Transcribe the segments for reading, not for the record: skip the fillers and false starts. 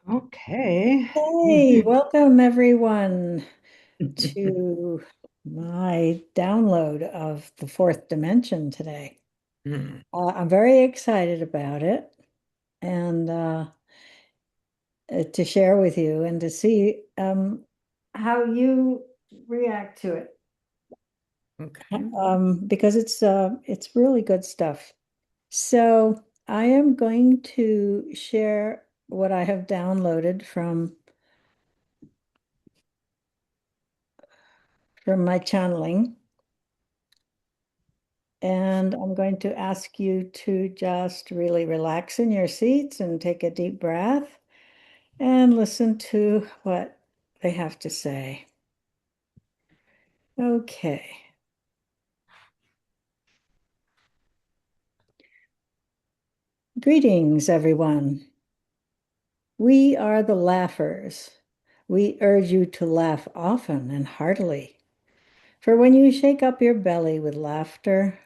Okay. Hey, welcome everyone to my download of the fourth dimension today. Hmm. I'm very excited about it and to share with you and to see how you react to it Okay. because it's really good stuff. So I am going to share what I have downloaded from my channeling. And I'm going to ask you to just really relax in your seats and take a deep breath and listen to what they have to say. Okay. Greetings, everyone. We are the laughers. We urge you to laugh often and heartily. For when you shake up your belly with laughter,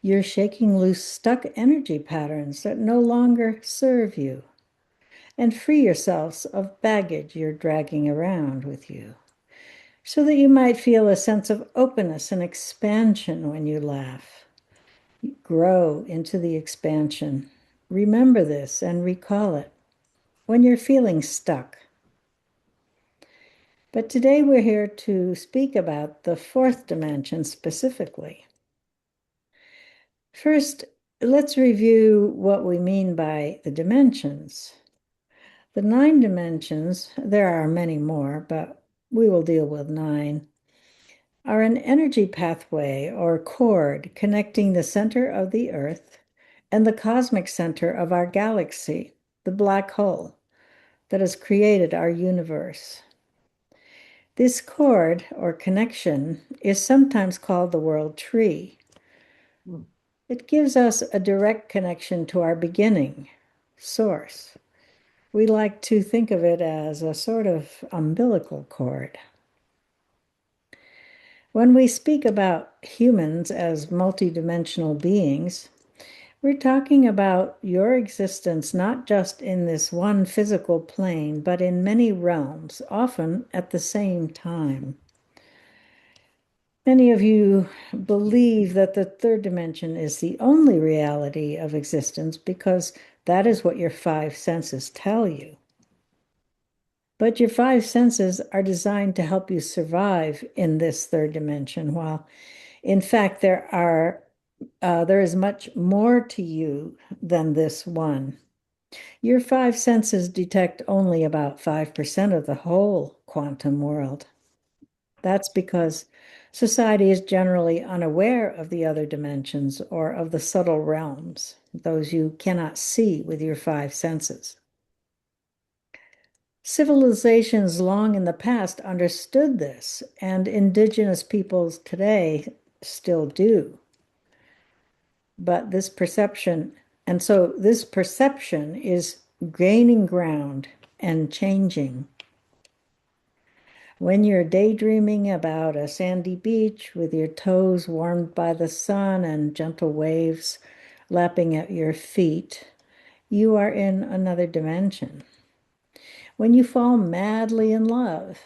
you're shaking loose stuck energy patterns that no longer serve you, and free yourselves of baggage you're dragging around with you, so that you might feel a sense of openness and expansion when you laugh. Grow into the expansion. Remember this and recall it when you're feeling stuck. But today we're here to speak about the fourth dimension specifically. First, let's review what we mean by the dimensions. The 9 dimensions, there are many more, but we will deal with 9, are an energy pathway or cord connecting the center of the Earth and the cosmic center of our galaxy, the black hole that has created our universe. This cord or connection is sometimes called the world tree. Hmm. It gives us a direct connection to our beginning, source. We like to think of it as a sort of umbilical cord. When we speak about humans as multidimensional beings, we're talking about your existence not just in this one physical plane, but in many realms, often at the same time. Many of you believe that the third dimension is the only reality of existence because that is what your five senses tell you. But your five senses are designed to help you survive in this third dimension, while in fact there is much more to you than this one. Your five senses detect only about 5% of the whole quantum world. That's because society is generally unaware of the other dimensions or of the subtle realms, those you cannot see with your five senses. Civilizations long in the past understood this, and indigenous peoples today still do. But this perception is gaining ground and changing. When you're daydreaming about a sandy beach with your toes warmed by the sun and gentle waves lapping at your feet, you are in another dimension. When you fall madly in love,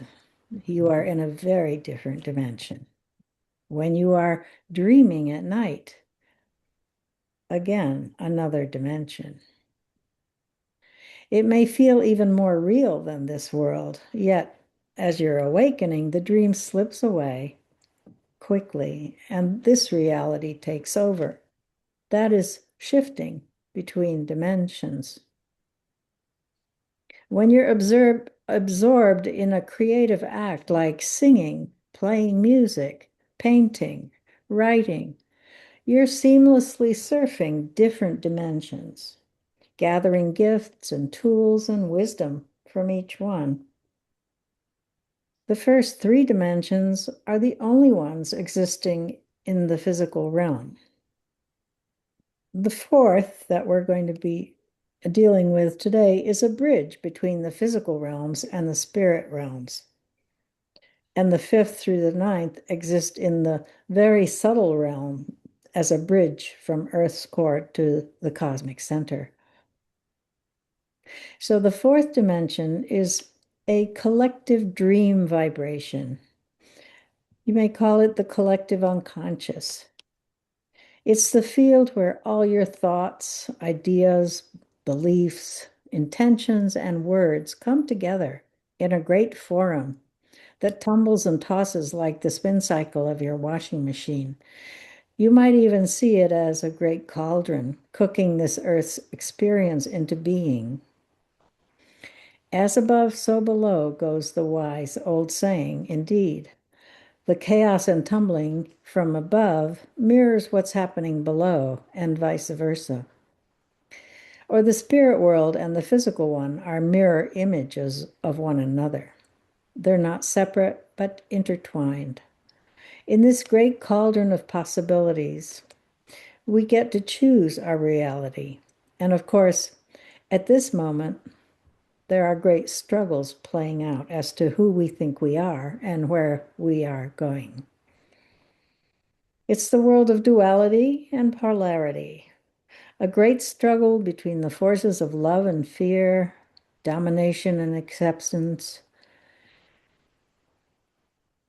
you are in a very different dimension. When you are dreaming at night, again, another dimension. It may feel even more real than this world, yet, as you're awakening, the dream slips away quickly, and this reality takes over. That is shifting between dimensions. When you're absorbed in a creative act like singing, playing music, painting, writing, you're seamlessly surfing different dimensions, gathering gifts and tools and wisdom from each one. The first 3 dimensions are the only ones existing in the physical realm. The fourth that we're going to be dealing with today is a bridge between the physical realms and the spirit realms. And the fifth through the ninth exist in the very subtle realm as a bridge from Earth's core to the cosmic center. So the fourth dimension is a collective dream vibration. You may call it the collective unconscious. It's the field where all your thoughts, ideas, beliefs, intentions, and words come together in a great forum that tumbles and tosses like the spin cycle of your washing machine. You might even see it as a great cauldron, cooking this earth's experience into being. As above, so below goes the wise old saying, indeed. The chaos and tumbling from above mirrors what's happening below, and vice versa. Or the spirit world and the physical one are mirror images of one another. They're not separate, but intertwined. In this great cauldron of possibilities, we get to choose our reality. And of course, at this moment, there are great struggles playing out as to who we think we are and where we are going. It's the world of duality and polarity, a great struggle between the forces of love and fear, domination and acceptance.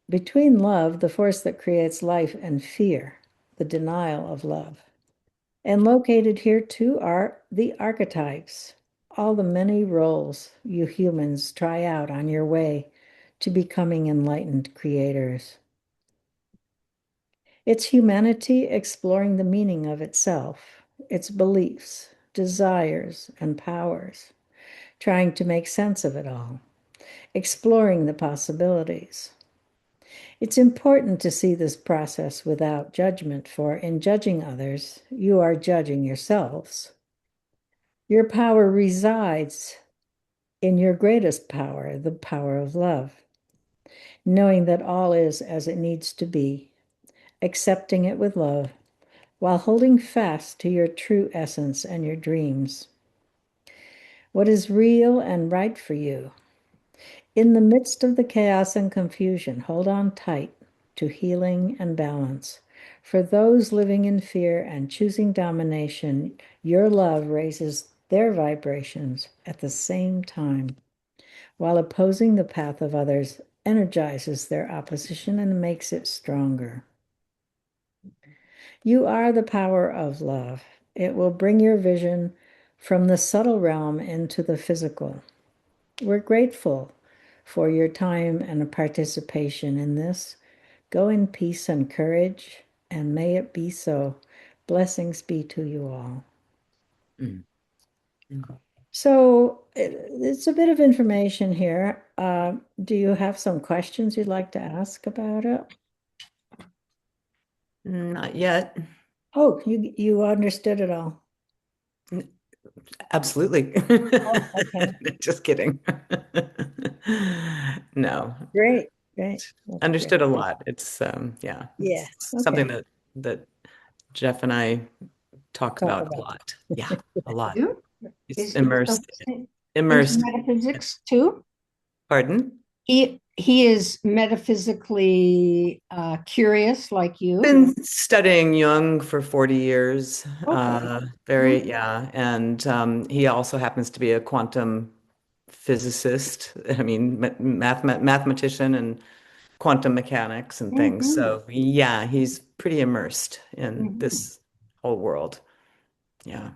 Between love, the force that creates life, and fear, the denial of love. And located here too are the archetypes, all the many roles you humans try out on your way to becoming enlightened creators. It's humanity exploring the meaning of itself, its beliefs, desires, and powers, trying to make sense of it all, exploring the possibilities. It's important to see this process without judgment, for in judging others, you are judging yourselves. Your power resides in your greatest power, the power of love, knowing that all is as it needs to be, accepting it with love, while holding fast to your true essence and your dreams. What is real and right for you? In the midst of the chaos and confusion, hold on tight to healing and balance. For those living in fear and choosing domination, your love raises their vibrations at the same time, while opposing the path of others energizes their opposition and makes it stronger. You are the power of love. It will bring your vision from the subtle realm into the physical. We're grateful for your time and participation in this. Go in peace and courage, and may it be so. Blessings be to you all. Mm. Mm. So it's a bit of information here. Do you have some questions you'd like to ask about it? Not yet. Oh, you understood it all. Absolutely. Oh, okay. Just kidding. No, Great, great. That's great. understood a lot. It's yeah, Yeah. it's something Okay. that Jeff and I talk Talk about a about lot. Yeah, a lot. You? He's Is he immersed into immersed. metaphysics too? Pardon? He is metaphysically curious like you. Been studying Jung for 40 years. Okay. Very, Mhm. yeah. And he also happens to be a quantum physicist. I mean, mathematician and quantum mechanics and things. Mhm. So, yeah, he's pretty immersed in Mhm. this whole world. Yeah.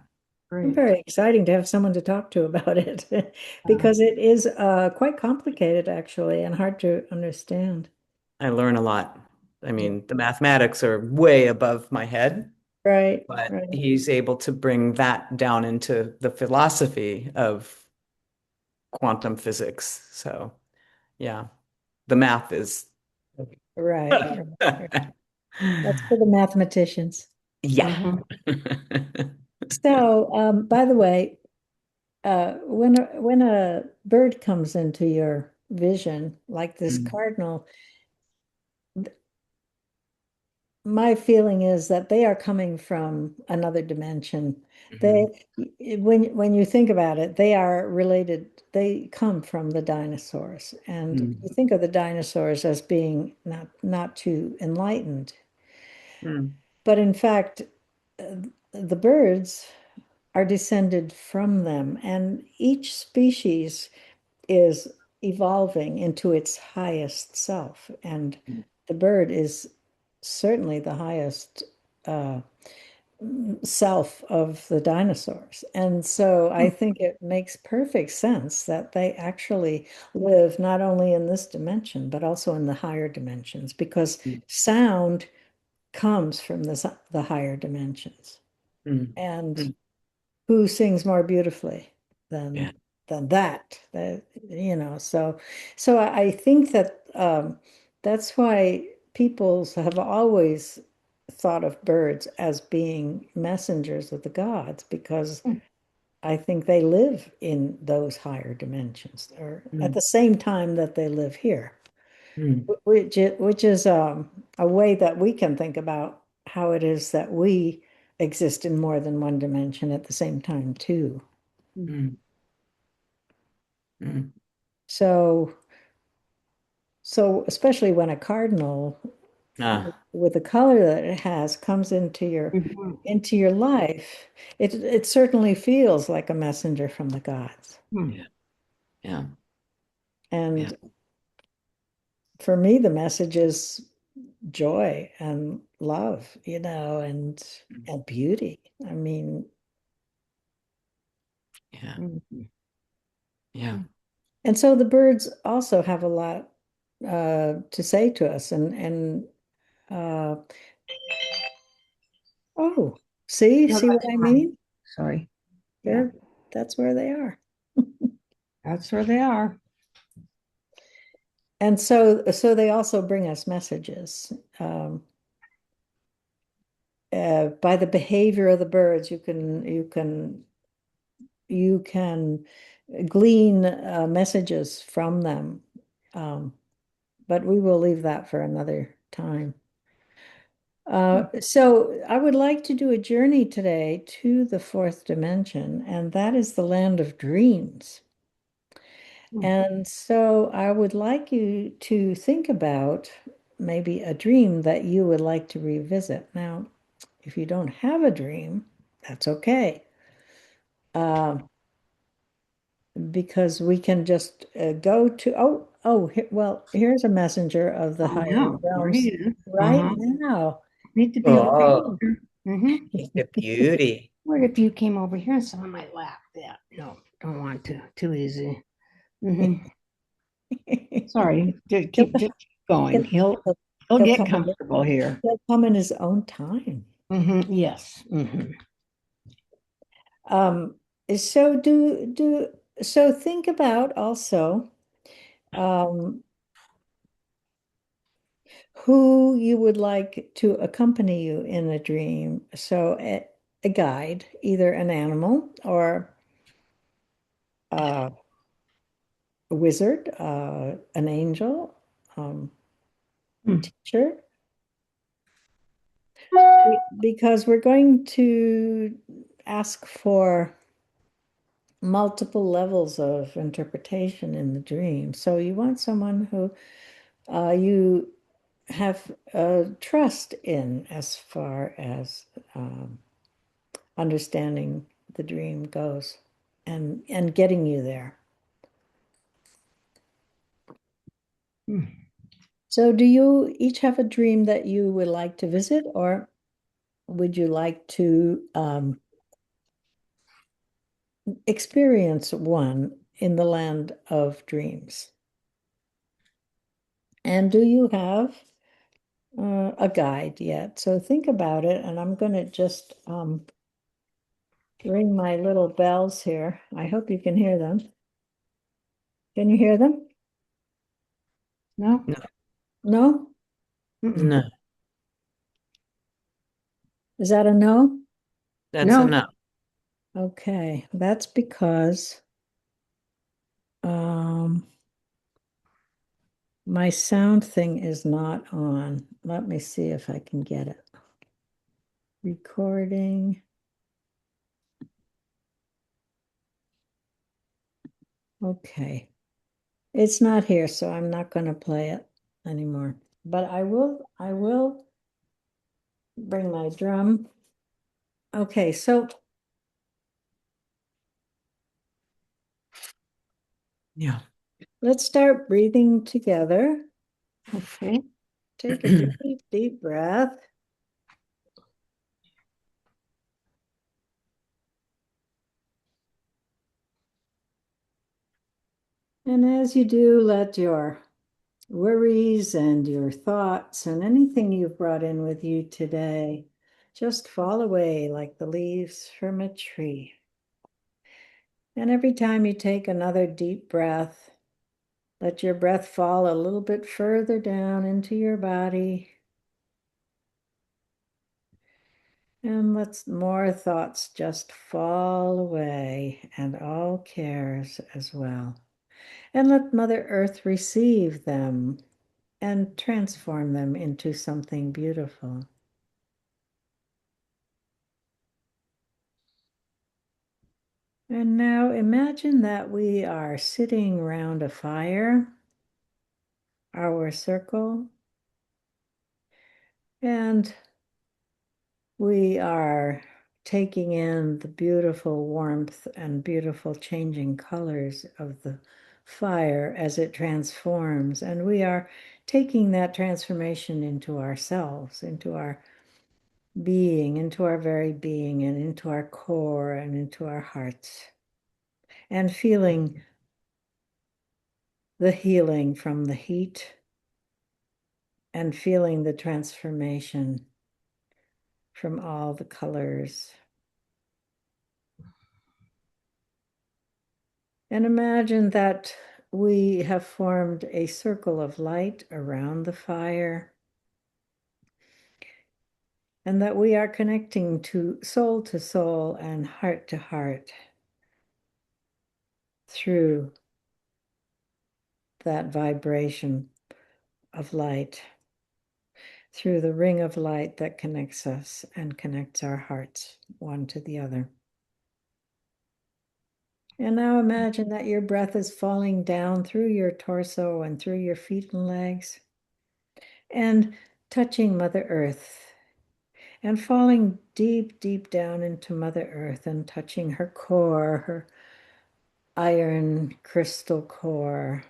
Great. Very exciting to have someone to talk to about it Uh, because it is quite complicated actually and hard to understand. I learn a lot. I Yeah. mean, the mathematics are way above my head, Right, but right. he's able to bring that down into the philosophy of quantum physics. So, yeah, the math is. Right, right, right. That's for the mathematicians. Yeah. mhm. So, by the way, when a bird comes into your vision, like this Mm, cardinal, my feeling is that they are coming from another dimension. mhm, They, when you think about it, they are related. They come from the dinosaurs, and mm, you think of the dinosaurs as being not too enlightened, mm, but in fact, uh, the birds are descended from them, and each species is evolving into its highest self, and the bird is certainly the highest self of the dinosaurs. And so I think it makes perfect sense that they actually live not only in this dimension, but also in the higher dimensions, because sound comes from the higher dimensions. And who sings more beautifully than Yeah. that? So I think that that's why peoples have always thought of birds as being messengers of the gods, because I think they live in those higher dimensions, or at the same time that they live here, which is a way that we can think about how it is that we exist in more than one dimension at the same time too. So especially when a cardinal with the color that it has comes into your life, it certainly feels like a messenger from the gods. Yeah. Yeah. And for me, the message is joy and love, and beauty. I mean, Yeah. Yeah. and so the birds also have a lot to say to us, and uh, oh, see what I mean? Sorry. Yeah, They're that's where they are. that's where they are. And so they also bring us messages. By the behavior of the birds, you can glean messages from them. But we will leave that for another time. So I would like to do a journey today to the fourth dimension, and that is the land of dreams. And so I would like you to think about maybe a dream that you would like to revisit. Now, if you don't have a dream, that's okay. Because we can just go to, well, here's a messenger of the Oh, higher yeah, there he realms is. right now. Need to be over Oh, here. the beauty. What if you came over here and sat on my lap? Yeah, no, don't want to. Too easy. Sorry, just He'll, keep going. he'll, He'll he'll get come comfortable here. he'll come in his own time. Yes. Um, so think about also who you would like to accompany you in a dream. So a guide, either an animal or uh, a wizard, an angel, a teacher, because we're going to ask for multiple levels of interpretation in the dream. So you want someone who you have trust in as far as understanding the dream goes, and getting you there. So do you each have a dream that you would like to visit, or would you like to experience one in the land of dreams? And do you have a guide yet? So think about it, and I'm going to just ring my little bells here. I hope you can hear them. Can you hear them? No. No. No? No. Is that a no? That's No. enough. Okay, that's because um, my sound thing is not on. Let me see if I can get it. Recording. Okay. It's not here, so I'm not going to play it anymore. But I will bring my drum. Okay, so Yeah. Let's start breathing together. Okay. Take a deep, deep breath. And as you do, let your worries and your thoughts and anything you've brought in with you today just fall away like the leaves from a tree. And every time you take another deep breath, let your breath fall a little bit further down into your body. And let more thoughts just fall away and all cares as well. And let Mother Earth receive them and transform them into something beautiful. And now imagine that we are sitting around a fire, our circle, and we are taking in the beautiful warmth and beautiful changing colors of the fire as it transforms. And we are taking that transformation into ourselves, into our being, into our very being, and into our core and into our hearts, and feeling the healing from the heat and feeling the transformation from all the colors. And imagine that we have formed a circle of light around the fire, and that we are connecting to soul and heart to heart through that vibration of light, through the ring of light that connects us and connects our hearts one to the other. And now imagine that your breath is falling down through your torso and through your feet and legs and touching Mother Earth and falling deep, deep down into Mother Earth and touching her core, her iron crystal core.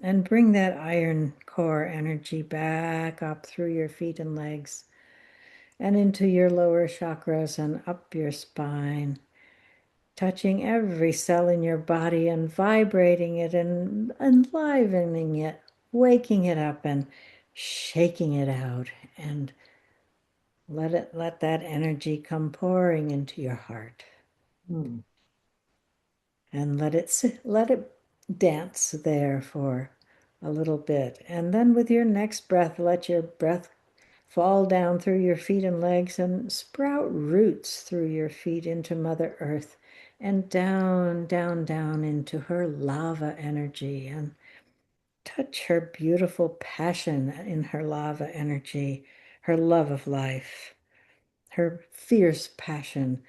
And bring that iron core energy back up through your feet and legs and into your lower chakras and up your spine, touching every cell in your body and vibrating it and enlivening it, waking it up and shaking it out, and let that energy come pouring into your heart. And let it dance there for a little bit. And then with your next breath, let your breath fall down through your feet and legs and sprout roots through your feet into Mother Earth and down, down, down into her lava energy, and touch her beautiful passion in her lava energy, her love of life, her fierce passion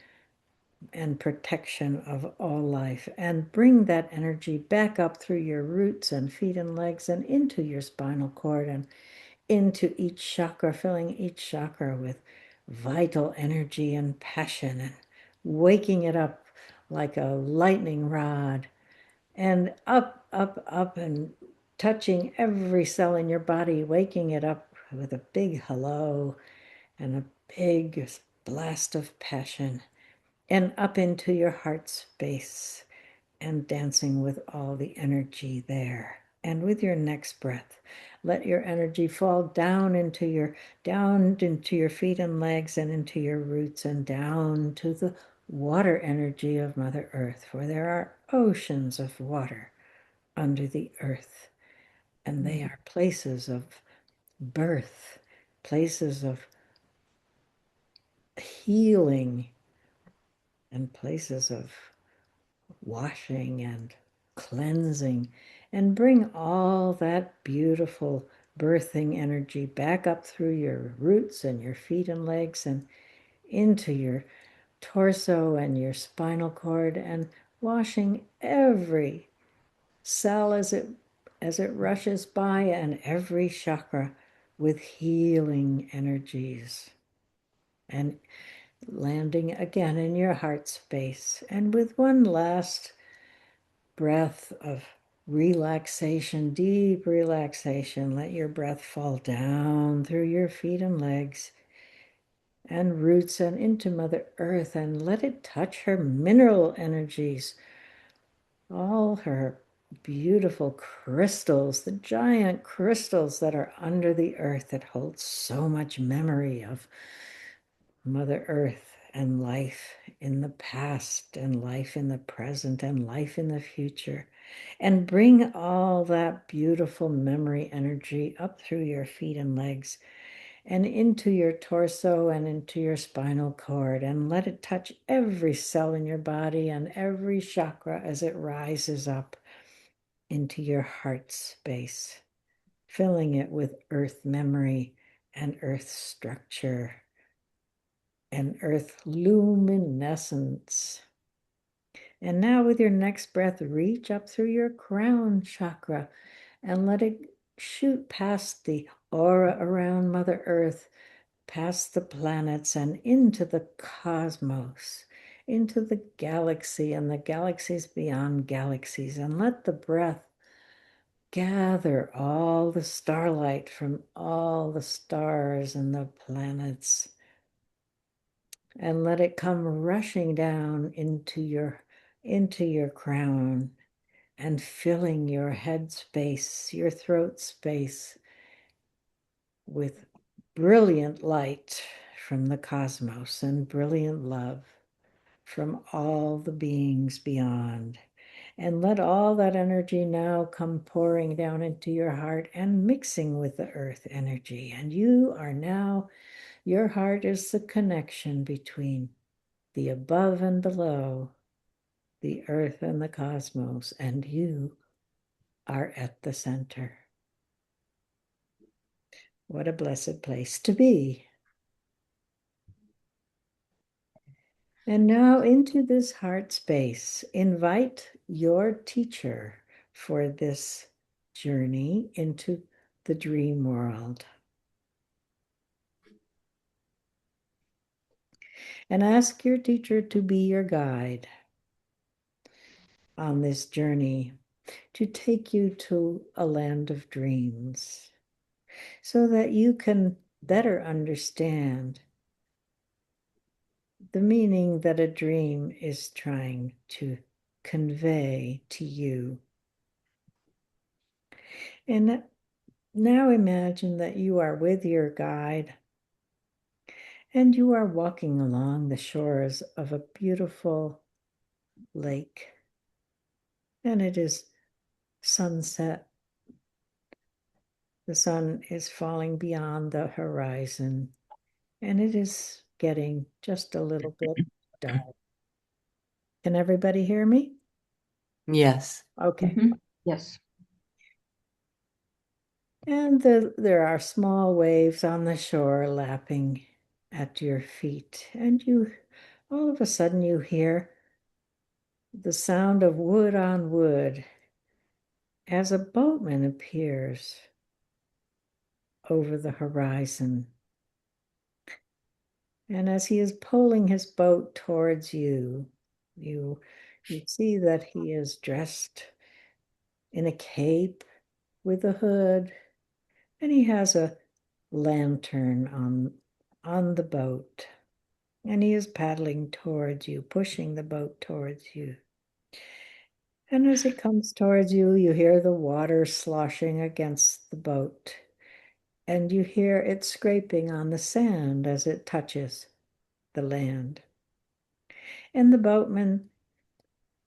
and protection of all life, and bring that energy back up through your roots and feet and legs and into your spinal cord and into each chakra, filling each chakra with vital energy and passion and waking it up like a lightning rod, and up, up, up, and touching every cell in your body, waking it up with a big hello and a big blast of passion, and up into your heart space and dancing with all the energy there. And with your next breath, let your energy fall down into your feet and legs and into your roots and down to the water energy of Mother Earth, for there are oceans of water under the earth, and they are places of birth, places of healing, and places of washing and cleansing, and bring all that beautiful birthing energy back up through your roots and your feet and legs and into your torso and your spinal cord, and washing every cell as it rushes by and every chakra with healing energies, and landing again in your heart space. And with one last breath of relaxation, deep relaxation. Let your breath fall down through your feet and legs and roots and into Mother Earth, and let it touch her mineral energies, all her beautiful crystals, the giant crystals that are under the earth that hold so much memory of Mother Earth and life in the past and life in the present and life in the future. And bring all that beautiful memory energy up through your feet and legs and into your torso and into your spinal cord, and let it touch every cell in your body and every chakra as it rises up into your heart space, filling it with earth memory and earth structure and earth luminescence. And now with your next breath, reach up through your crown chakra and let it shoot past the aura around Mother Earth, past the planets and into the cosmos, into the galaxy and the galaxies beyond galaxies. And let the breath gather all the starlight from all the stars and the planets and let it come rushing down into your crown and filling your head space, your throat space with brilliant light from the cosmos and brilliant love from all the beings beyond. And let all that energy now come pouring down into your heart and mixing with the earth energy. And you are now, your heart is the connection between the above and below, the earth and the cosmos, and you are at the center. What a blessed place to be. And now into this heart space, invite your teacher for this journey into the dream world. And ask your teacher to be your guide on this journey, to take you to a land of dreams, so that you can better understand the meaning that a dream is trying to convey to you. And now imagine that you are with your guide and you are walking along the shores of a beautiful lake, and it is sunset. The sun is falling beyond the horizon, and it is getting just a little bit dark. Can everybody hear me? Yes. Okay. Yes. And there are small waves on the shore lapping at your feet, and you all of a sudden you hear the sound of wood on wood as a boatman appears over the horizon. And as he is pulling his boat towards you, you see that he is dressed in a cape with a hood, and he has a lantern on the boat. And he is paddling towards you, pushing the boat towards you. And as it comes towards you, you hear the water sloshing against the boat, and you hear it scraping on the sand as it touches the land. And the boatman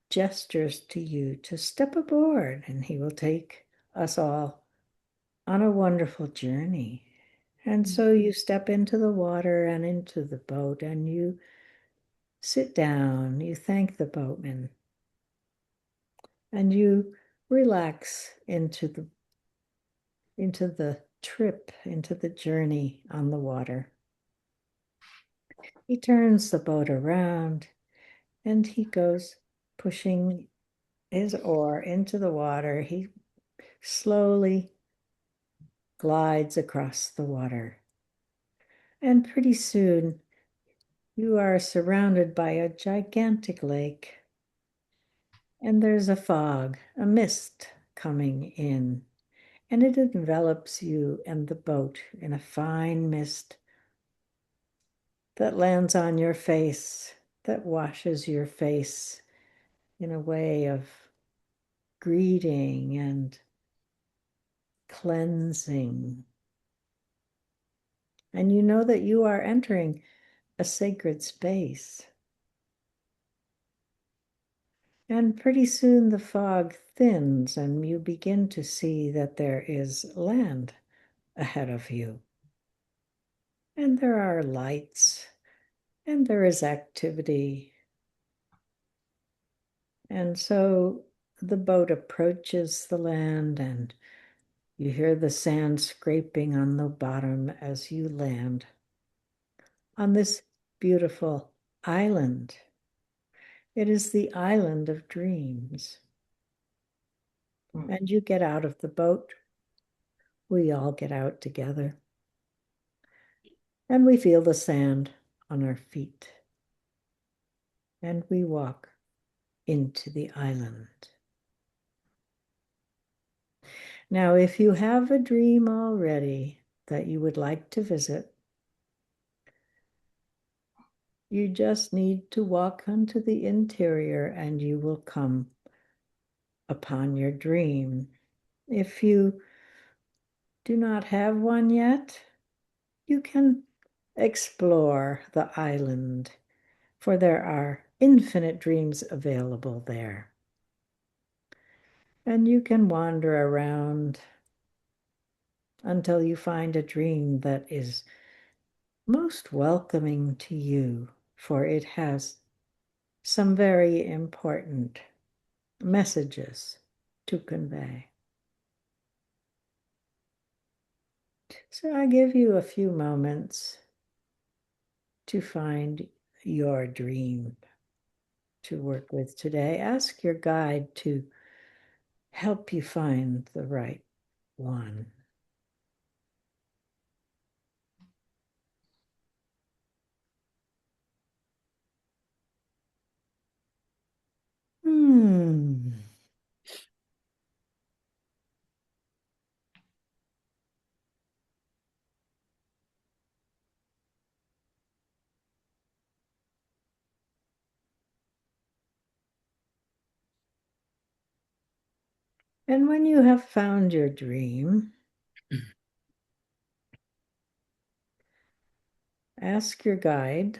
gestures to you to step aboard, and he will take us all on a wonderful journey. And so you step into the water and into the boat, and you sit down, you thank the boatman, and you relax into the trip, into the journey on the water. He turns the boat around and he goes pushing his oar into the water. He slowly glides across the water. And pretty soon you are surrounded by a gigantic lake. And there's a fog, a mist coming in, and it envelops you and the boat in a fine mist that lands on your face, that washes your face in a way of greeting and cleansing. And you know that you are entering a sacred space. And pretty soon the fog thins and you begin to see that there is land ahead of you. And there are lights, and there is activity. And so the boat approaches the land, and you hear the sand scraping on the bottom as you land on this beautiful island. It is the island of dreams. And you get out of the boat. We all get out together. And we feel the sand on our feet. And we walk into the island. Now, if you have a dream already that you would like to visit, you just need to walk onto the interior and you will come upon your dream. If you do not have one yet, you can explore the island, for there are infinite dreams available there. And you can wander around until you find a dream that is most welcoming to you, for it has some very important messages to convey. So I give you a few moments to find your dream to work with today. Ask your guide to help you find the right one. Hmm. And when you have found your dream, ask your guide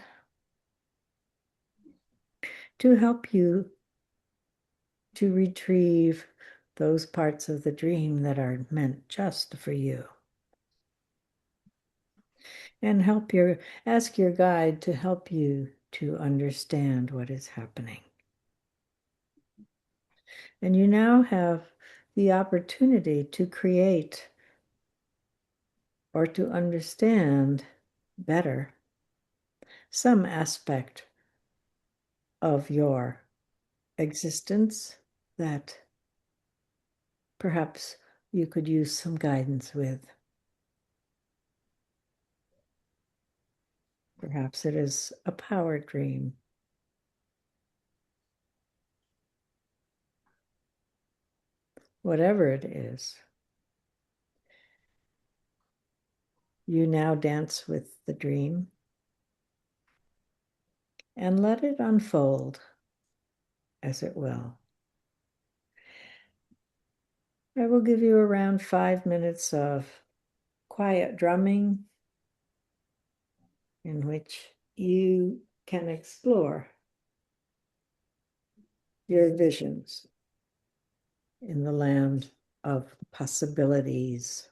to help you to retrieve those parts of the dream that are meant just for you. And ask your guide to help you to understand what is happening. And you now have the opportunity to create or to understand better some aspect of your existence that perhaps you could use some guidance with. Perhaps it is a power dream. Whatever it is, you now dance with the dream and let it unfold as it will. I will give you around 5 minutes of quiet drumming in which you can explore your visions in the land of possibilities.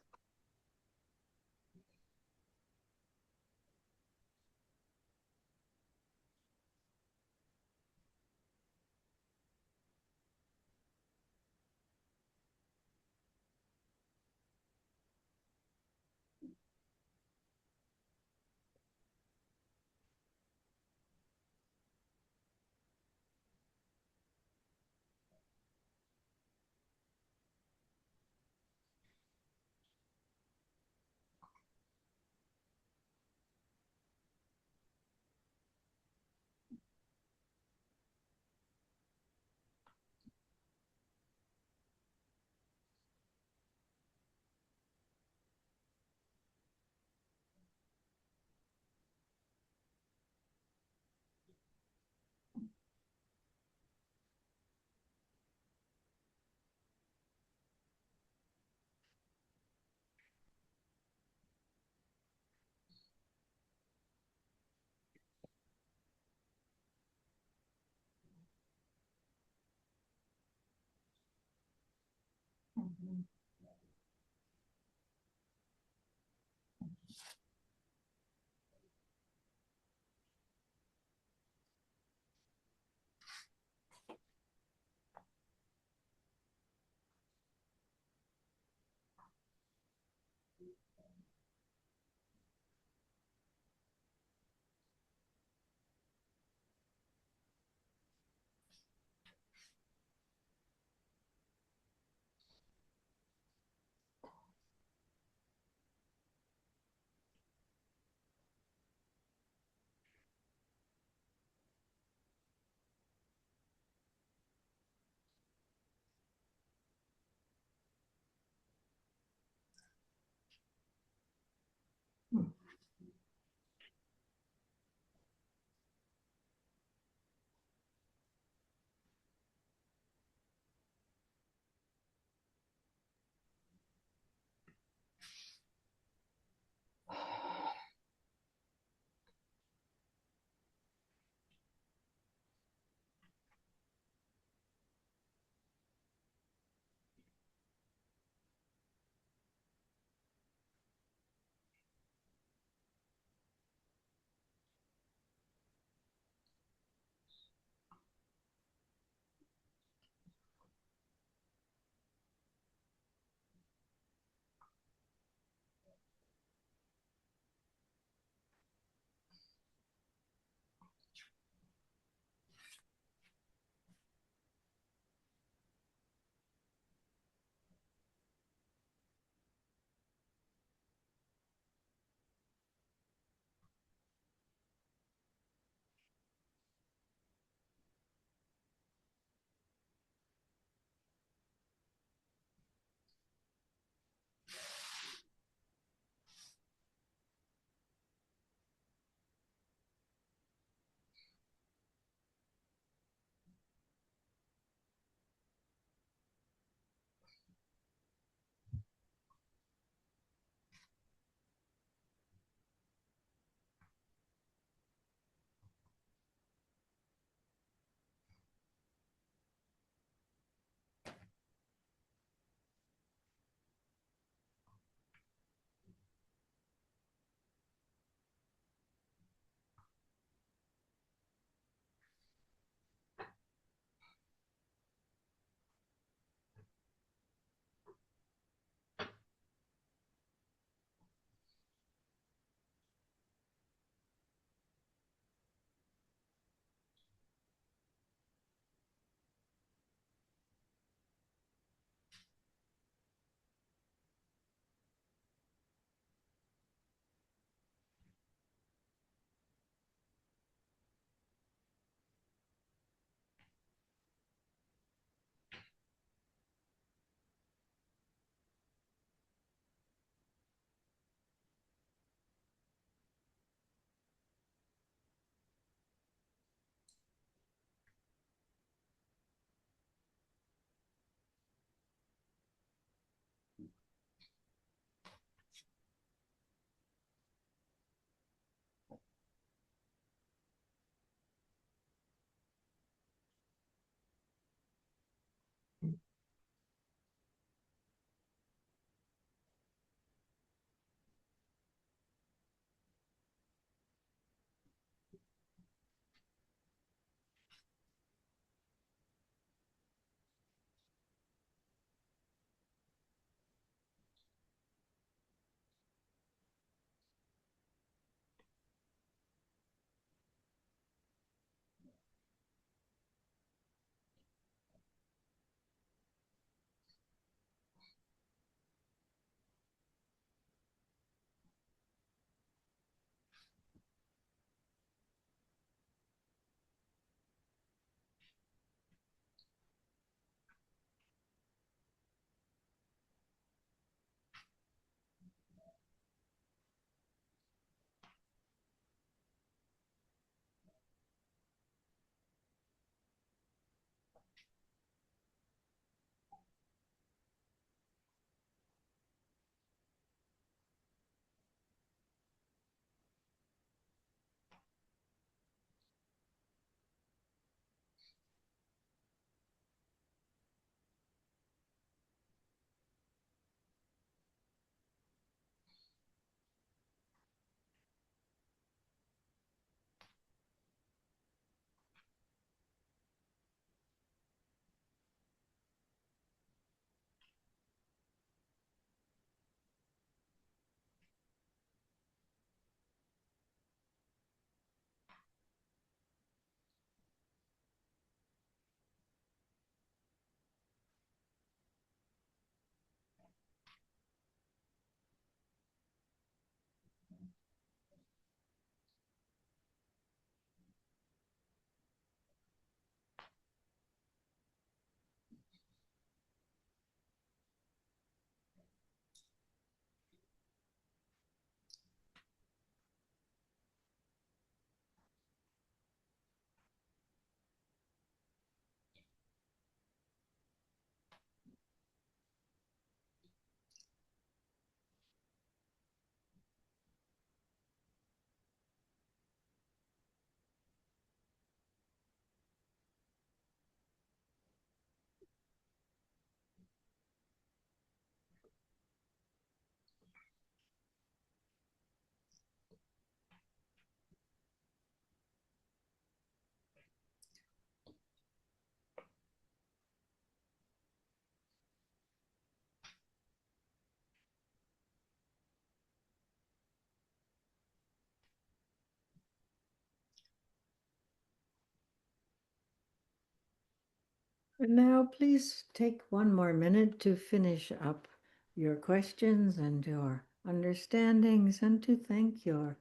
And now, please take one more minute to finish up your questions and your understandings and to thank your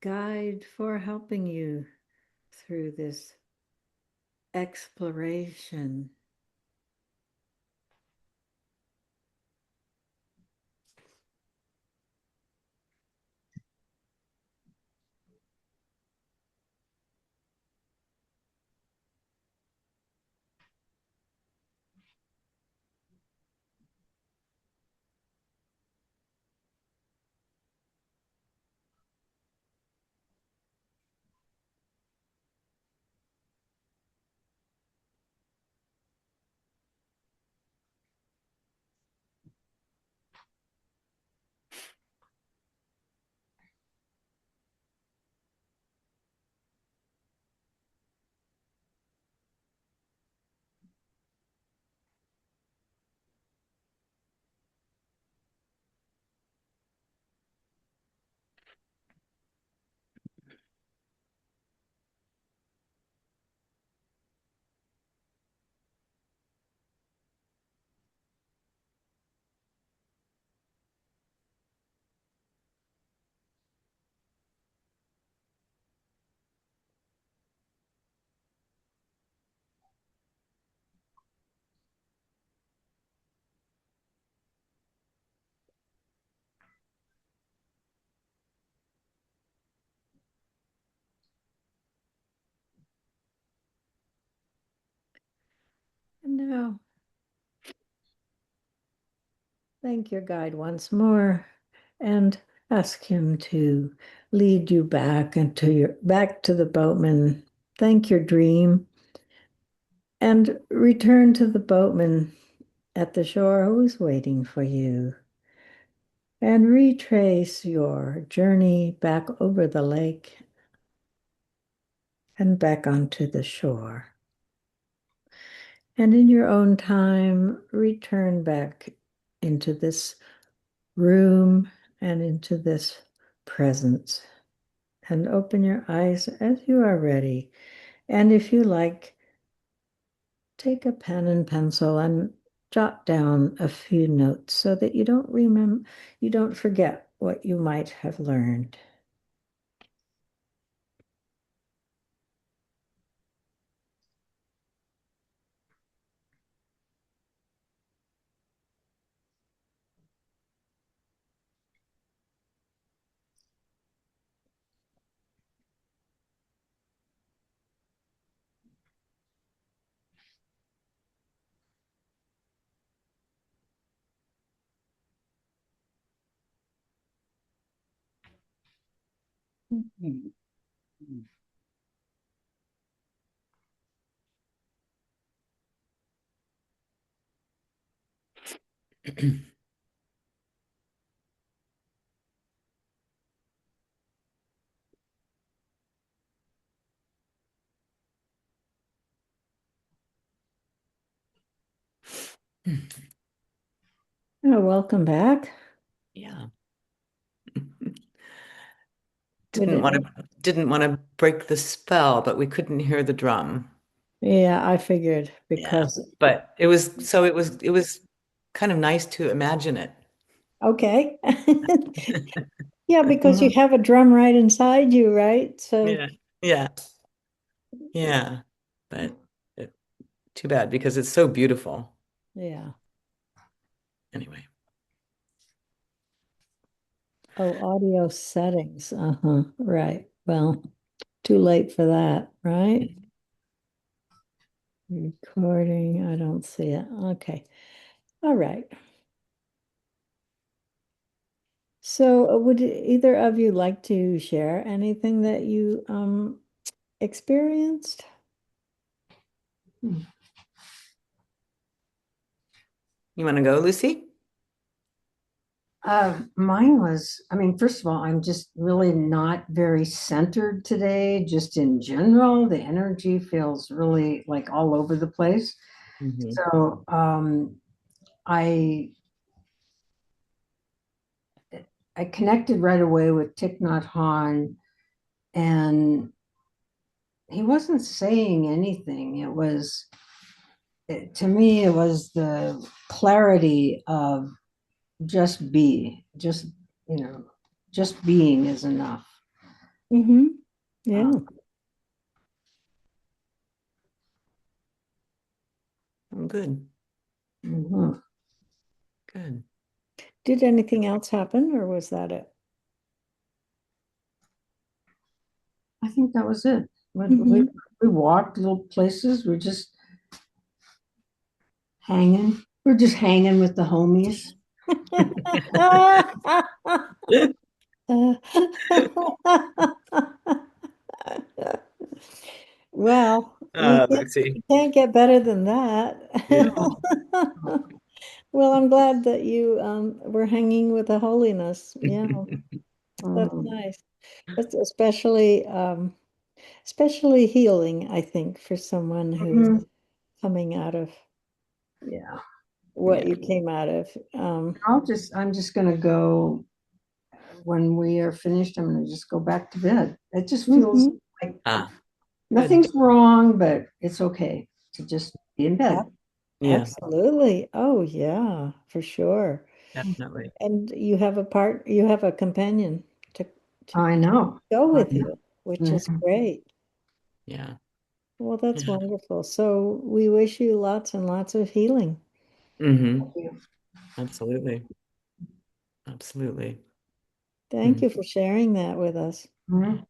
guide for helping you through this exploration. And now, thank your guide once more and ask him to lead you back to the boatman. Thank your dream and return to the boatman at the shore who is waiting for you. And retrace your journey back over the lake and back onto the shore. And in your own time, return back into this room and into this presence. And open your eyes as you are ready. And if you like, take a pen and pencil and jot down a few notes so that you don't forget what you might have learned. Oh, welcome back. Yeah. Would Didn't want to break the spell, but we couldn't hear the drum. Yeah, I figured Yeah. because, But it was kind of nice to imagine it. okay. Yeah, because you Mhm. have a drum right inside you, right? So, Yeah. Yeah. Yeah. But it, too bad because it's so beautiful. yeah. Anyway. Oh, audio settings. Uh-huh. Right. Well, too late for that, right? Recording. I don't see it. Okay. All right. So, would either of you like to share anything that you experienced? You want to go, Lucy? Mine was, I mean, first of all, I'm just really not very centered today, just in general. The energy feels really like all over the place. Mhm. So I I connected right away with Thich Nhat Hanh, and he wasn't saying anything. It was to me, it was the clarity of just be, just, you know, just being is enough. Mm-hmm. Yeah. Um, Oh, good, mhm. good. Did anything else happen, or was that it? I think that was it. Mm-hmm. We walked little places. We're just hanging. We're just hanging with the homies. Well, you Lucy. can't get better than that. Yeah. Well, I'm glad that you were hanging with the holiness. Yeah, that's Mm, nice. That's especially healing, I think, for someone who's mhm. coming out of Yeah. what Yeah. you came out of. I'm just gonna go when we are finished. I'm gonna just go back to bed. It just feels Mhm. like Ah, good. nothing's wrong, but it's okay to just be in bed. Yeah, Absolutely. Oh, yeah, for sure. definitely. And you have a companion to to I know. go I with know. you, which is Mhm. great. Yeah. Well, that's Yeah. wonderful. So we wish you lots and lots of healing. Mm-hmm. Absolutely. Absolutely. Thank Mm. you for sharing that with us. Mhm.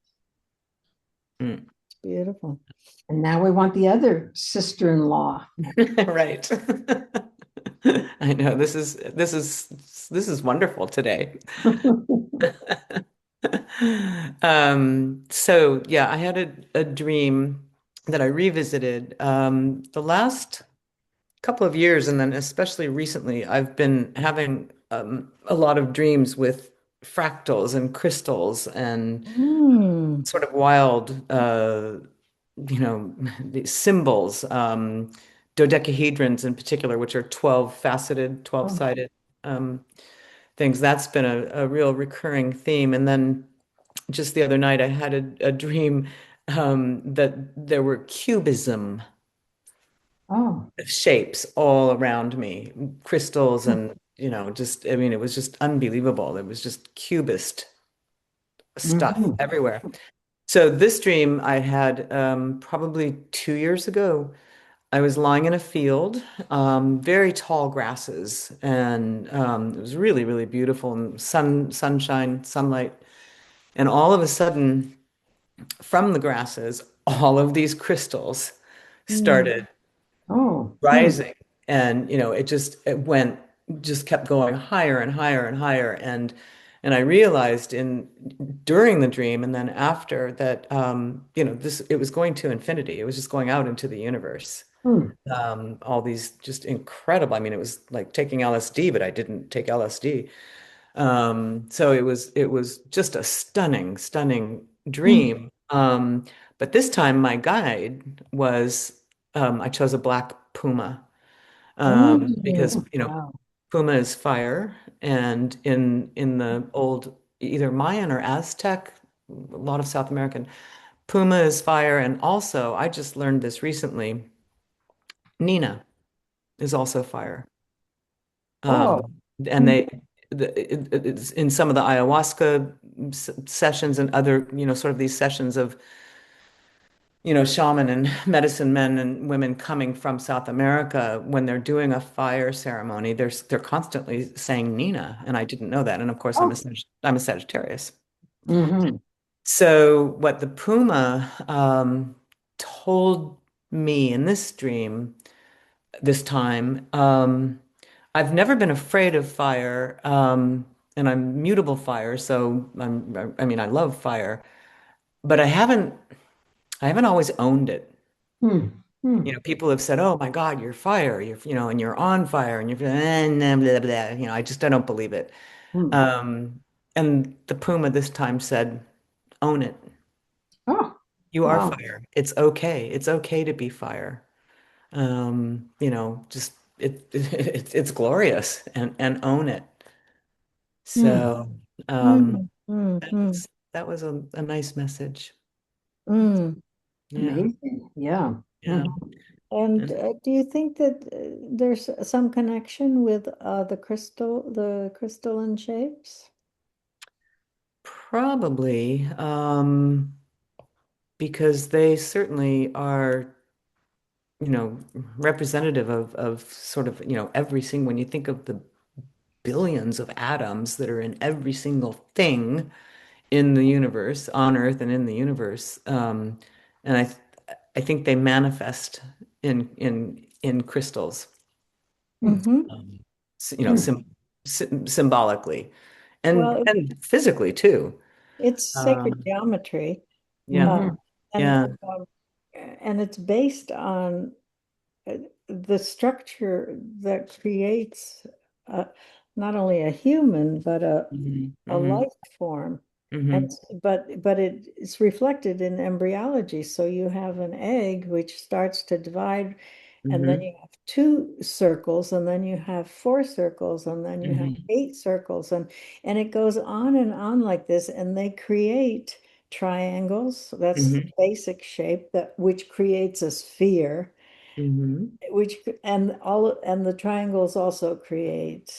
Mm. It's beautiful. And now we want the other sister-in-law. Right. I know this is wonderful today. So yeah, I had a dream that I revisited the last couple of years, and then especially recently, I've been having a lot of dreams with fractals and crystals and Mm. sort of wild, these symbols, dodecahedrons in particular, which are 12 faceted, 12 Oh, sided things. That's been a real recurring theme. And then just the other night, I had a dream that there were cubism oh. shapes all around me, crystals and, just, I mean, it was just unbelievable. It was just cubist stuff Mhm. everywhere. So this dream I had probably 2 years ago. I was lying in a field, very tall grasses, and it was really, really beautiful and sunshine, sunlight. And all of a sudden, from the grasses, all of these crystals Mm. started Oh. Hmm. rising, and it just kept going higher and higher and higher, and I realized in during the dream and then after that this it was going to infinity. It was just going out into the universe. Hmm. All these just incredible, I mean, it was like taking LSD, but I didn't take LSD. So it was just a stunning Hmm. dream. But this time my guide was I chose a black puma because Oh, wow. puma is fire, and in the old either Mayan or Aztec, a lot of South American, puma is fire, and also I just learned this recently, Nina is also fire. Oh. And Mhm. it's in some of the ayahuasca sessions and other, sort of these sessions of, shaman and medicine men and women coming from South America, when they're doing a fire ceremony, they're constantly saying Nina, and I didn't know that. And of course, Oh. I'm a Sagittarius. Hmm. So what the Puma told me in this dream this time, I've never been afraid of fire, and I'm mutable fire, so I mean, I love fire, but I haven't always owned it. Hmm. Hmm. People have said, "Oh my God, you're fire, and you're on fire, and blah, blah, blah." I don't believe it. Hmm. Um, and the Puma this time said, "Own it. Oh, You are wow. fire. It's okay. It's okay to be fire. Just it's glorious, and own it." Hmm. So, Mm. Mm. that Mm. was that was a nice message. Mm. Yeah, Amazing. Yeah. yeah. Mhm. And And do you think that there's some connection with the crystalline shapes? probably because they certainly are, representative of sort of, every single, when you think of the billions of atoms that are in every single thing in the universe, on Earth and in the universe, and I think they manifest in crystals, Hmm. Hmm. um, Hmm. symbolically Well, and physically too. it's sacred Um, geometry, yeah, uh, Hmm. and yeah. um, and it's based on uh, the structure that creates uh, not only a human but Hmm. a Hmm. life form. And Hmm. but it's reflected in embryology. So you have an egg which starts to divide, and then Hmm. you have two circles, and then you have four circles, and then you have Hmm. eight circles, and it goes on and on like this, and they create triangles. That's the Hmm. basic shape that which creates a sphere, Hmm. which and the triangles also create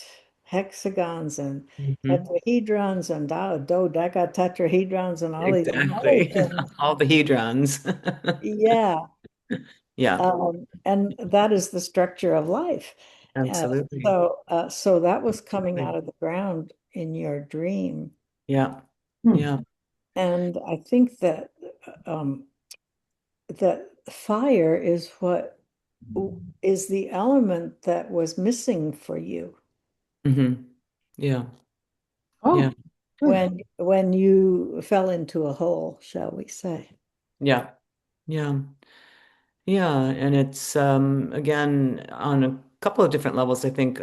hexagons and Hmm. tetrahedrons and dodecatetrahedrons and all these other Exactly. things. All the hedrons. Yeah, Yeah, and that is the structure of life. Uh, absolutely. so that was coming out Absolutely. of the ground in your dream, Yeah. Hmm. Yeah. and I think um, that fire is what is the element that was missing for you Hmm. Yeah. Yeah. Oh, good. when you fell into a hole, shall we say. Yeah. Yeah. Yeah. And it's again on a couple of different levels, I think.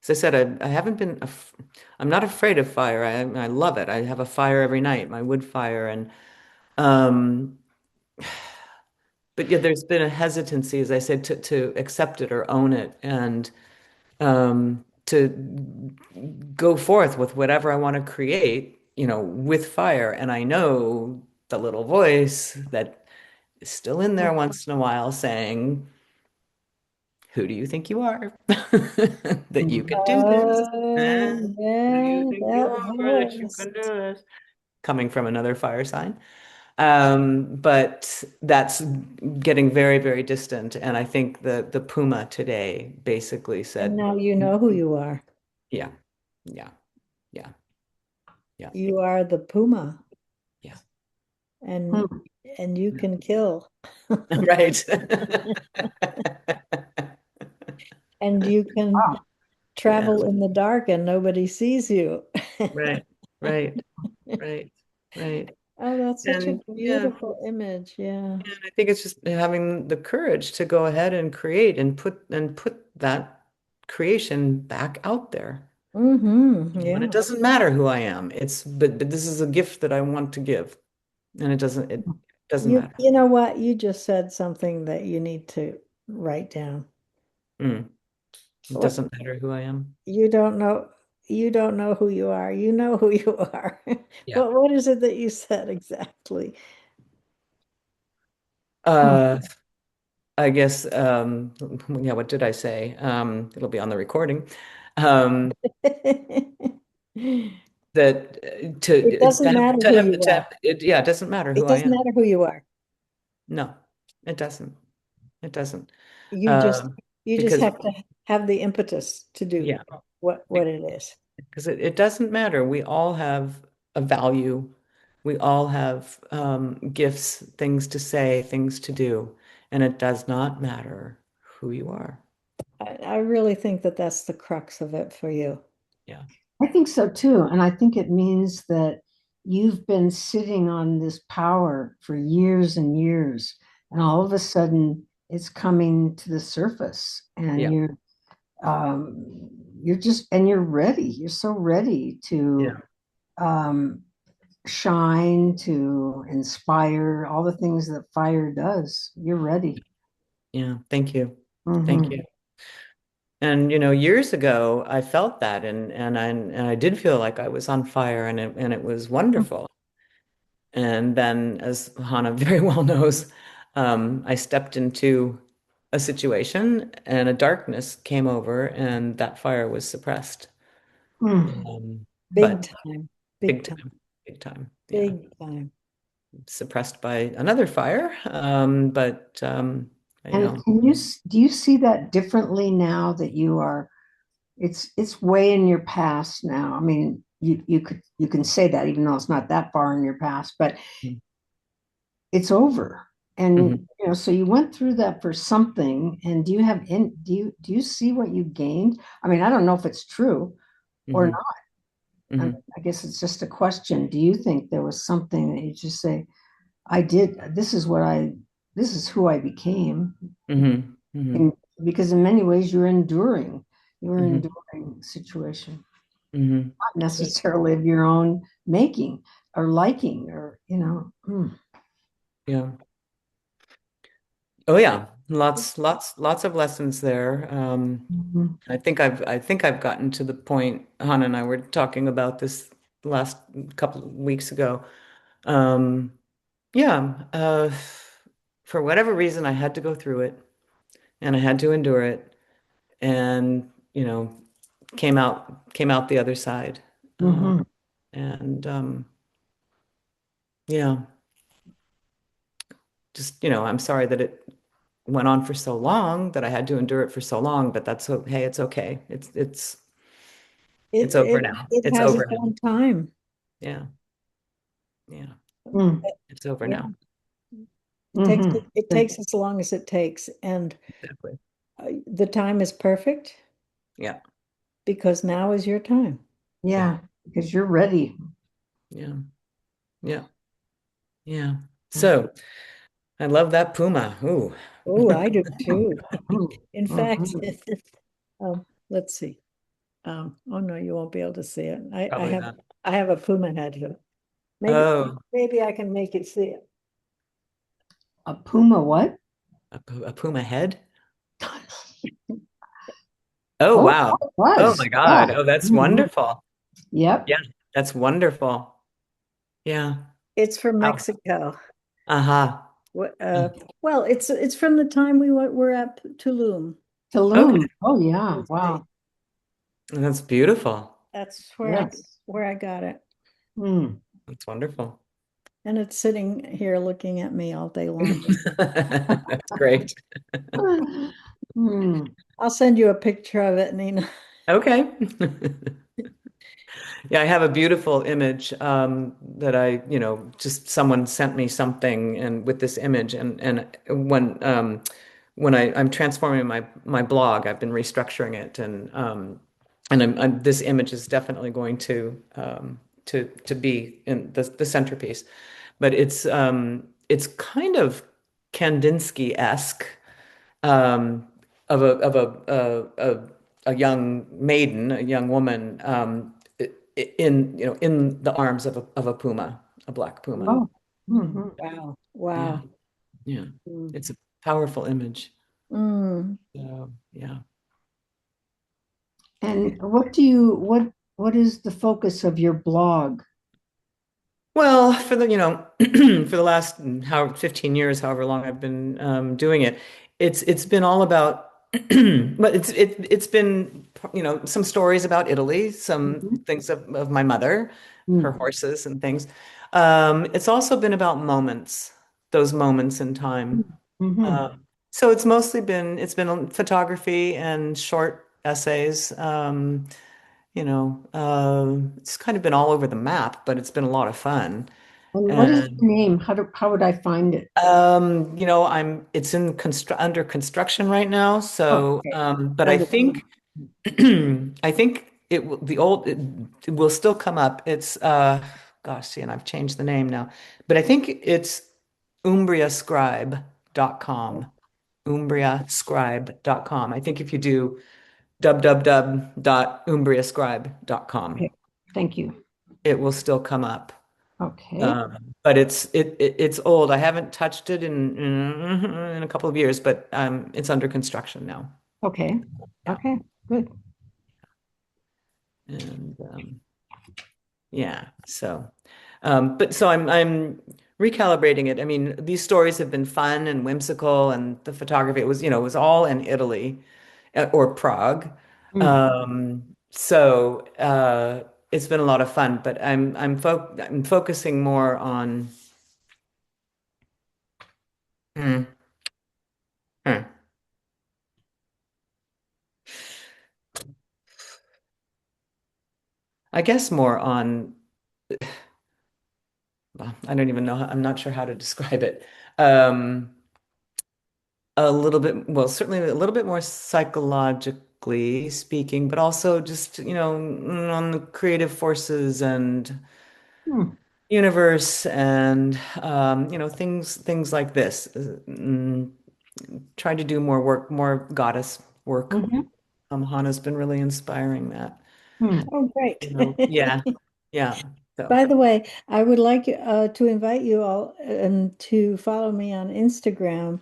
As I said, I haven't been I'm not afraid of fire. I love it. I have a fire every night, my wood fire, and um but yeah, there's been a hesitancy, as I said, to accept it or own it and to go forth with whatever I want to create, with fire. And I know the little voice that is still in there once in a while saying, "Who do you think you are? That you Mhm. can do this? Eh? Who do you Yeah, think you that are that you voice. can do this?" Coming from another fire sign. But that's getting very, very distant. And I think the Puma today basically And said, now you know who you are. yeah, yeah, yeah, yeah, You are the puma, yeah. and Hmm. and you can kill, Right. and you can Wow. Yeah, travel in the dark and nobody sees you. right, right, right, right. Oh, that's such a And yeah, beautiful image. Yeah. and I think it's just having the courage to go ahead and create and put that creation back out there. And it Yeah. doesn't matter who I am. But this is a gift that I want to give. And it doesn't matter. You know what? You just said something that you need to write down. Mm. It What doesn't matter who I am. you don't know, you don't know who you are. You know who you are. Yeah. What is it that you said exactly? Hmm. Uh, I guess, yeah, what did I say? It'll be on the recording. Um, that It doesn't matter who you are. yeah, it doesn't matter It who I doesn't am. matter who you are. No, it doesn't. It doesn't. You just Um, you just because have to have the impetus to do yeah, what it is. because it doesn't matter. We all have a value. We all have gifts, things to say, things to do, and it does not matter who you are. I really think that that's the crux of it for you. Yeah. I think so too. And I think it means that you've been sitting on this power for years and years, and all of a sudden it's coming to the surface, and Yeah. you're just and you're ready. You're so ready to Yeah. um, shine, to inspire, all the things that fire does. You're ready. Yeah. Thank you. Thank Hmm. you. And years ago, I felt that, and I did feel like I was on fire, and it was wonderful. And then, as Hannah very well knows, I stepped into a situation and a darkness came over, and that fire was suppressed. Mm. Big But time, big big time, time, big time. Yeah. big time. Suppressed by another fire. But, you And know, do you see that differently now that you are, it's way in your past now. I mean, you can say that even though it's not that far in your past, but it's over. And hmm so you went through that for something. And do you see what you gained? I mean, I don't know if it's true or hmm not. I mean, hmm I guess it's just a question. Do you think there was something that you just say, I did, this is who I became? hmm hmm And because in many ways you're hmm enduring a situation, hmm not necessarily of your own making or liking or, you know. Yeah. Oh yeah. Lots of lessons there. Mhm. I think I've gotten to the point, Hannah and I were talking about this last couple of weeks ago. Um, yeah, for whatever reason, I had to go through it and I had to endure it and, came out the other side. Uh, Mhm. and yeah, just, I'm sorry that it went on for so long, that I had to endure it for so long, but hey, it's okay. It It's over it now. it It's has over its now. own time. Yeah. Yeah. Mm. It's over Yeah, now. Mhm. it takes as long as it takes, and Exactly. the time is perfect Yeah. because now is your time. Yeah. Yeah, because you're ready. Yeah. Yeah. Yeah. So I love that puma. Ooh. Oh, I do too. Mhm. In fact, Mhm. let's see. Oh no, you won't be able to see it. Probably not. I have a puma head here. Maybe Oh, maybe I can make it see it. A puma what? a puma head? Oh, Oh, wow. it Oh my was. Yeah. God. Oh, that's Mhm. wonderful. Yep. Yeah, that's wonderful. Yeah. It's from Wow. Mexico. Uh-huh. What, well, it's from the time we're at Tulum. Okay. Tulum. Oh, yeah. Let's see. Wow. That's beautiful. That's Yes. where I got it. Mm. That's wonderful. And it's sitting here looking at me all day long. That's great. Mm. I'll send you a picture of it, Nina. Okay. Yeah, I have a beautiful image that just someone sent me something and with this image and when I'm transforming my blog, I've been restructuring it and this image is definitely going to be in the centerpiece. But it's kind of Kandinsky-esque um, of a young maiden, a young woman, in the arms of a puma, a black puma. Oh. Mhm. Wow. Yeah, Wow. yeah. Mm. It's a powerful image. Mm. So, yeah. And what is the focus of your blog? Well, for for the last how 15 years, however long I've been doing it, it's been all about but it's been some stories about Italy, some Mhm. things of my mother, her Mm. horses and things. It's also been about moments, those moments in time. Mhm. So it's been photography and short essays. It's kind of been all over the map, but it's been a lot of fun. And what is And the name? How would I find it? it's under construction right now. Oh, So, okay. but I Under. think I think it will still come up. It's gosh, see, and I've changed the name now, but I think it's umbriascribe.com. Umbriascribe.com. I think if you do www.umbriascribe.com, Okay. Thank you. it will still come up. Okay. But it's old. I haven't touched it in a couple of years, but it's under construction now. Okay. Yeah, Okay. Good. and yeah. So, But so I'm recalibrating it. I mean, these stories have been fun and whimsical, and the photography, it was, it was all in Italy or Prague. Mm. So it's been a lot of fun, but I'm focusing more on hmm, hmm, I guess more on well, I don't even know I'm not sure how to describe it. Um, a little bit, well, certainly a little bit more psychologically speaking, but also just, on the creative forces and Mm. universe and things like this. Try to do more work, more goddess work. Mhm. Hana's been really inspiring that. Mm. Oh, great. Yeah, yeah. So By the way, I would like to invite you all to follow me on Instagram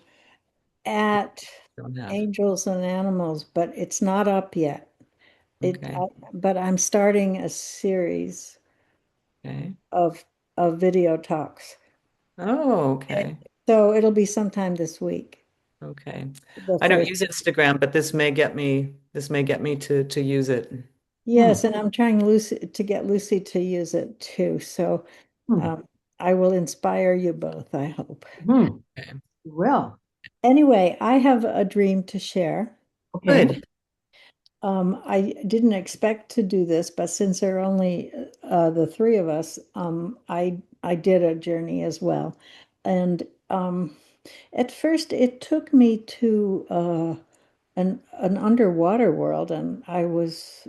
at don't have. Angels and Animals, but it's not up yet. Okay. But I'm starting a series Okay. of video talks. Oh, And okay. so it'll be sometime this week, Okay. the I don't first. use Instagram, but this may get me to use it. Yes, Mm. and I'm trying Lucy to get Lucy to use it too. So Mm. um, I will inspire you both, I hope. Mm. Okay. Well, Anyway, I have a dream to share. okay. Good. I didn't expect to do this, but since there are only the three of us, I did a journey as well. And at first, it took me to an underwater world, and I was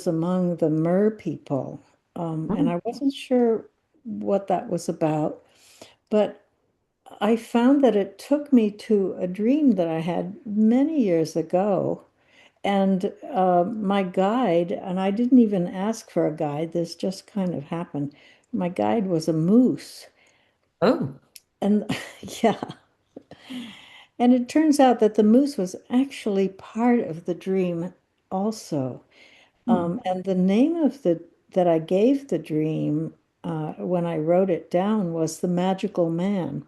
among the mer people, and Mm. I wasn't sure what that was about, but I found that it took me to a dream that I had many years ago. And my guide, and I didn't even ask for a guide, this just kind of happened. My guide was a moose. Oh. And yeah, and it turns out that the moose was actually part of the dream also. Mm. And the name of the that I gave the dream when I wrote it down was the magical man.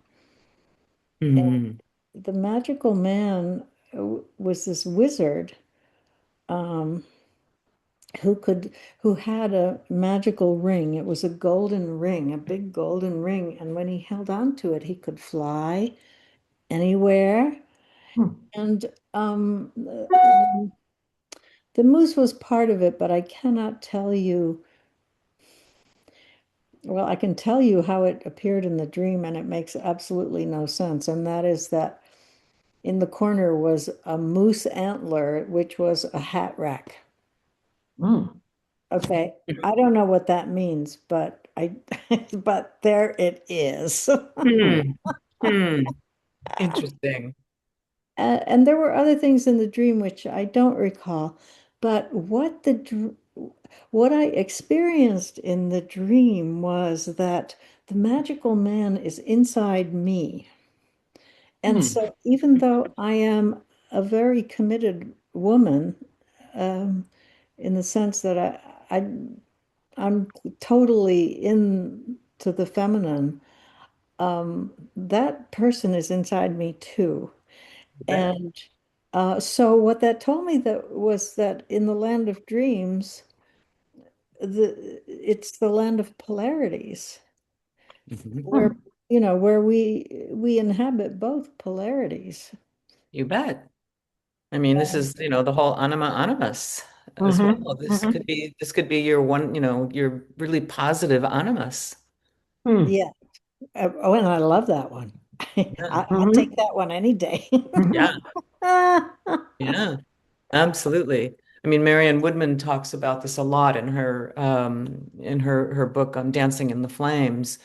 And Hmm. the magical man was this wizard um, who had a magical ring. It was a golden ring, a big golden ring, and when he held on to it, he could fly anywhere. Mm. And the moose was part of it, but I cannot tell you. Well, I can tell you how it appeared in the dream, and it makes absolutely no sense. And that is that in the corner was a moose antler, which was a hat rack. Mm. Okay. I don't know what that means, but but there it is. Hmm. Hmm. Interesting. And there were other things in the dream which I don't recall, but what I experienced in the dream was that the magical man is inside me. And Mm. so even though I am a very committed woman, um, in the sense that I'm totally into the feminine, that person is inside me too. Bet. And so what that told me that was that in the land of dreams, it's the land of polarities Mhm. where Mm. where we inhabit both polarities. You bet. I mean, this is, the whole anima animus as Mhm. well. Mhm. This could be your one, your really positive animus. Mm. Yeah. Oh, and I love that one. Yeah. I'll take Mhm. that one any day. Yeah. Yeah. Absolutely. I mean, Marianne Woodman talks about this a lot in her book on Dancing in the Flames,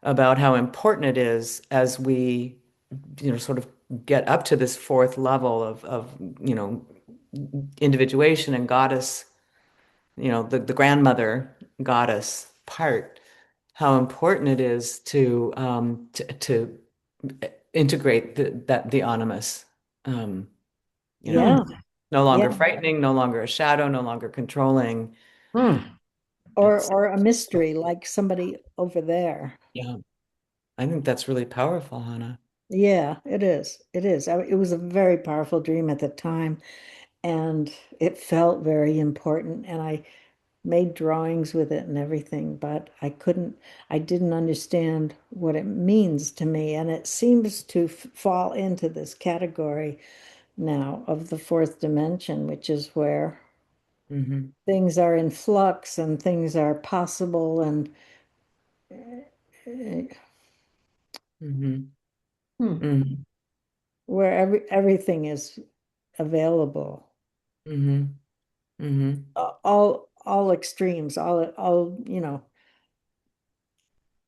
about how important it is as we, sort of get up to this fourth level of individuation and goddess, the grandmother goddess part, how important it is to integrate the animus. Um, you know, Yeah. Mm. no Yeah. longer frightening, no longer a shadow, no longer controlling. Mm. It's or a mystery like somebody over there. yeah. I think that's really powerful, Hannah. Yeah, it is. It is. It was a very powerful dream at the time, and it felt very important. And I made drawings with it and everything, but I didn't understand what it means to me. And it seems to fall into this category now of the fourth dimension, which is where Hmm. things are in flux and things are possible and Hmm. Hmm. Hmm. where everything is available. Hmm. Hmm. All extremes, all,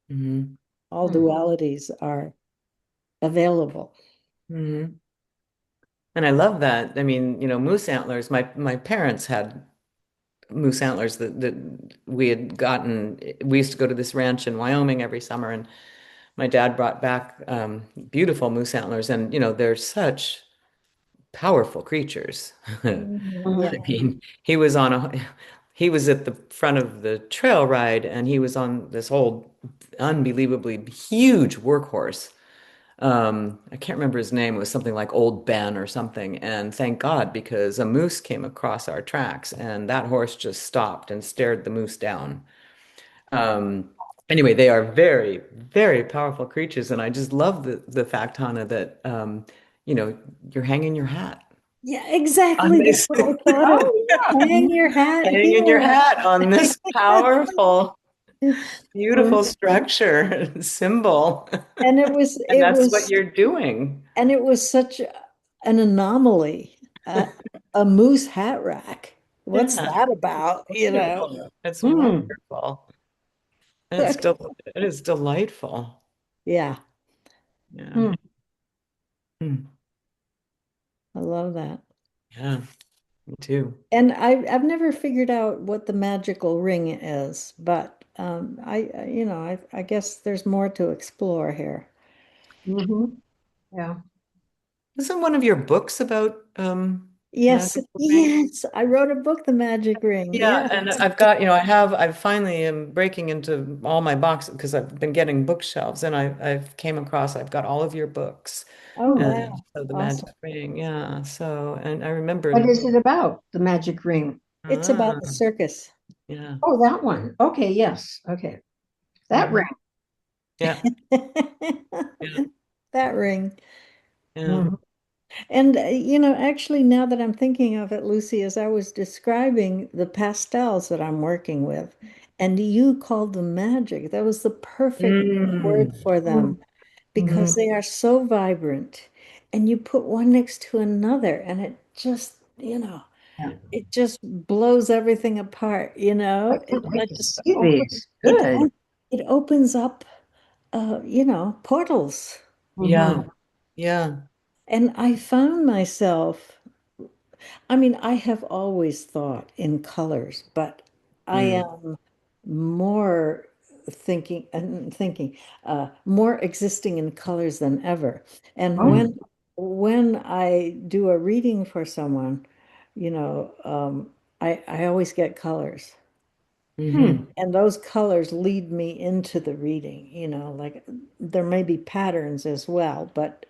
Hmm. all Hmm. dualities are available. Hmm. And I love that. I mean, moose antlers. My parents had moose antlers that we had gotten. We used to go to this ranch in Wyoming every summer, and my dad brought back beautiful moose antlers, and they're such powerful creatures. I Mhm. Yeah. Mhm. mean, he was at the front of the trail ride, and he was on this old, unbelievably huge workhorse. I can't remember his name. It was something like Old Ben or something. And thank God, because a moose came across our tracks, and that horse just stopped and stared the moose down. Um, anyway, they are very, very powerful creatures, and I just love the fact, Hannah, that you're hanging your hat Yeah, on exactly. That's this, what I thought of. Oh, Hang your hat hanging your here. hat on this powerful, yeah. beautiful structure symbol, And it was and it that's what was you're doing. and it was such an anomaly. A moose hat rack. What's Yeah, that about? wonderful. It's Hmm. wonderful. It is delightful. Yeah, Yeah. Hmm. Hmm. I love that. Yeah, me too. And I've never figured out what the magical ring is, but I guess there's more to explore here. Hmm. Yeah. Isn't one of your books about Yes, magical ring? yes, I wrote a book, The Magic Ring. Yeah, Yeah. and I've finally am breaking into all my boxes because I've been getting bookshelves, and I've came across, I've got all of your books, Oh, Hmm. and wow. so the magic Awesome. ring, yeah. So, and I What remember, is it about? The magic ring. It's about ah, the circus. yeah, Oh, that one. Okay, yes. Okay. That ring. mhm, yeah, yeah, That ring. yeah, Mhm. And, actually, now that I'm thinking of it, Lucy, as I was describing the pastels that I'm working with, and you called them magic, that was the perfect word mm, for them because Mhm. they are so vibrant. And you put one next to another, and it just, Yeah. it just blows everything apart, I It, can't wait it to just see these. Good. it opens up, portals. yeah, Hmm. yeah, And I found myself, I mean, I have always thought in colors, but I mm, am more more existing in colors than ever. And Oh, mm, when I do a reading for someone, I always get colors. hmm. hmm, And those colors lead me into the reading, like there may be patterns as well, but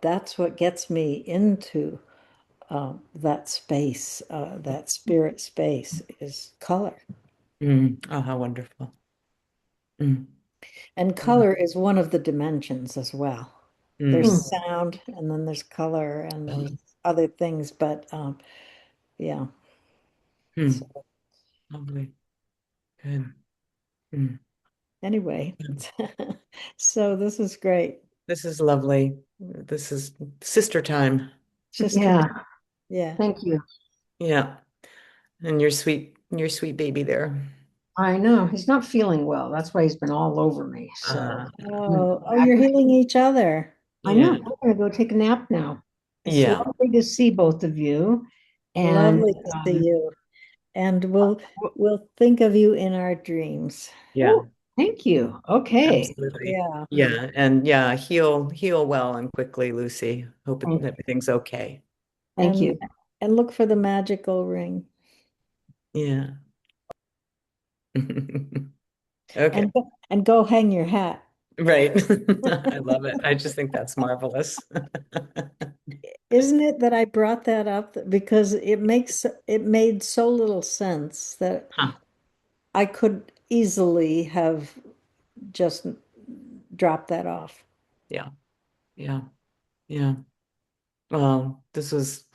that's what gets me into that space, that spirit space is color. mm. Oh, how wonderful. Mm, And mm, color is one of the dimensions as well. Hmm. There's mm, sound, and then there's color, and oh, there's other things, but yeah. mm, So lovely, good. Mm. anyway, so this is great. This is lovely. This is sister time. Sister, Yeah. yeah. Thank you. Yeah. And your sweet baby there. I know he's not feeling well. That's why he's been all over me. So I'm gonna Oh, go oh, back. you're healing each other. I know. Yeah. I'm gonna go take a nap now. It's Yeah. lovely to see both of you, and Lovely to see you. And we'll think of you in our dreams. Yeah. oh, thank you. Okay. Absolutely. Yeah. Yeah. And yeah, heal well and quickly, Lucy. Hope Thank, everything's okay. thank And you. and look for the magical ring. Yeah. Okay. And go hang your hat. Right. I love it. I just think that's marvelous. Isn't it that I brought that up because it made so little sense that Huh. I could easily have just dropped that off. Yeah. Yeah. Yeah. Well, this was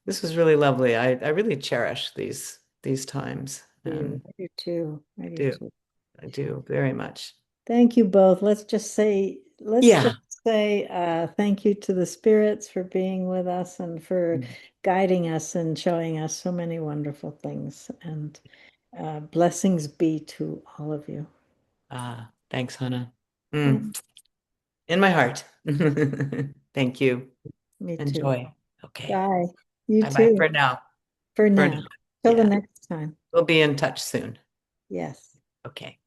really lovely. I really cherish these times and I do too. I I do do. too. I do very much. Thank you both. Let's just Yeah. say thank you to the spirits for being with us and for guiding us and showing us so many wonderful things. And blessings be to all of you. Thanks, Hannah. Yeah, In my heart. Thank you. me too. Enjoy. Okay. Bye. You Bye-bye too, for now. for For now. now. Till the Yeah. next time. We'll be in touch soon. Yes. Okay.